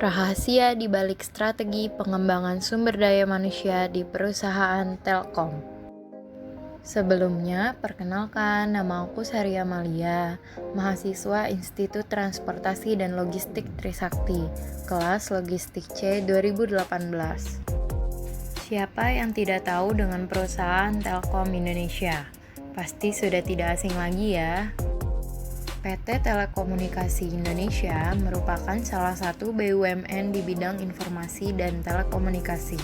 Rahasia di balik strategi pengembangan sumber daya manusia di perusahaan Telkom. Sebelumnya, perkenalkan nama aku Sari Amalia, mahasiswa Institut Transportasi dan Logistik Trisakti, kelas Logistik C 2018. Siapa yang tidak tahu dengan perusahaan Telkom Indonesia? Pasti sudah tidak asing lagi ya. PT Telekomunikasi Indonesia merupakan salah satu BUMN di bidang informasi dan telekomunikasi.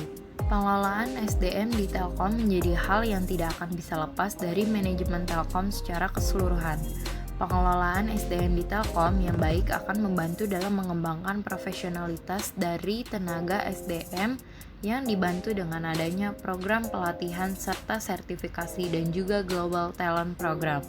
Pengelolaan SDM di Telkom menjadi hal yang tidak akan bisa lepas dari manajemen Telkom secara keseluruhan. Pengelolaan SDM di Telkom yang baik akan membantu dalam mengembangkan profesionalitas dari tenaga SDM yang dibantu dengan adanya program pelatihan serta sertifikasi dan juga Global Talent Program.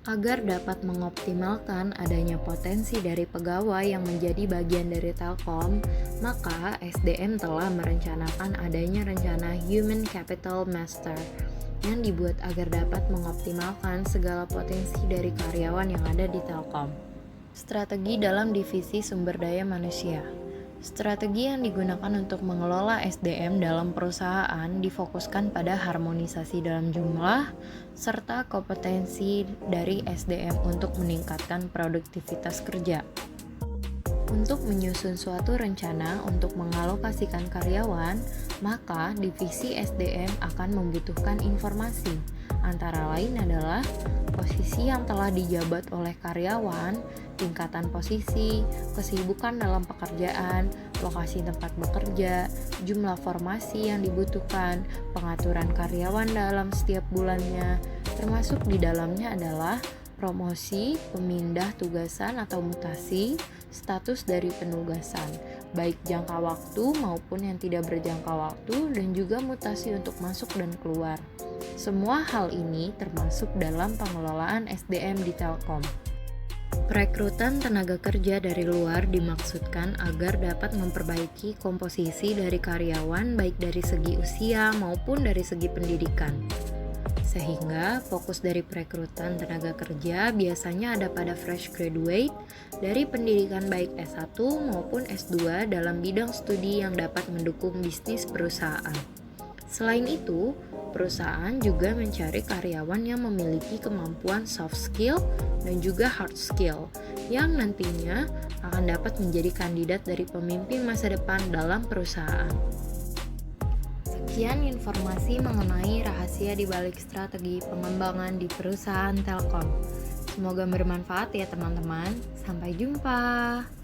Agar dapat mengoptimalkan adanya potensi dari pegawai yang menjadi bagian dari Telkom, maka SDM telah merencanakan adanya rencana Human Capital Master yang dibuat agar dapat mengoptimalkan segala potensi dari karyawan yang ada di Telkom. Strategi dalam divisi sumber daya manusia. Strategi yang digunakan untuk mengelola SDM dalam perusahaan difokuskan pada harmonisasi dalam jumlah serta kompetensi dari SDM untuk meningkatkan produktivitas kerja. Untuk menyusun suatu rencana untuk mengalokasikan karyawan, maka divisi SDM akan membutuhkan informasi, antara lain adalah posisi yang telah dijabat oleh karyawan, tingkatan posisi, kesibukan dalam pekerjaan, lokasi tempat bekerja, jumlah formasi yang dibutuhkan, pengaturan karyawan dalam setiap bulannya, termasuk di dalamnya adalah promosi, pemindah tugasan atau mutasi, status dari penugasan, baik jangka waktu maupun yang tidak berjangka waktu, dan juga mutasi untuk masuk dan keluar. Semua hal ini termasuk dalam pengelolaan SDM di Telkom. Perekrutan tenaga kerja dari luar dimaksudkan agar dapat memperbaiki komposisi dari karyawan baik dari segi usia maupun dari segi pendidikan. Sehingga fokus dari perekrutan tenaga kerja biasanya ada pada fresh graduate dari pendidikan baik S1 maupun S2 dalam bidang studi yang dapat mendukung bisnis perusahaan. Selain itu, perusahaan juga mencari karyawan yang memiliki kemampuan soft skill dan juga hard skill yang nantinya akan dapat menjadi kandidat dari pemimpin masa depan dalam perusahaan. Sekian informasi mengenai rahasia di balik strategi pengembangan di perusahaan Telkom. Semoga bermanfaat ya teman-teman. Sampai jumpa.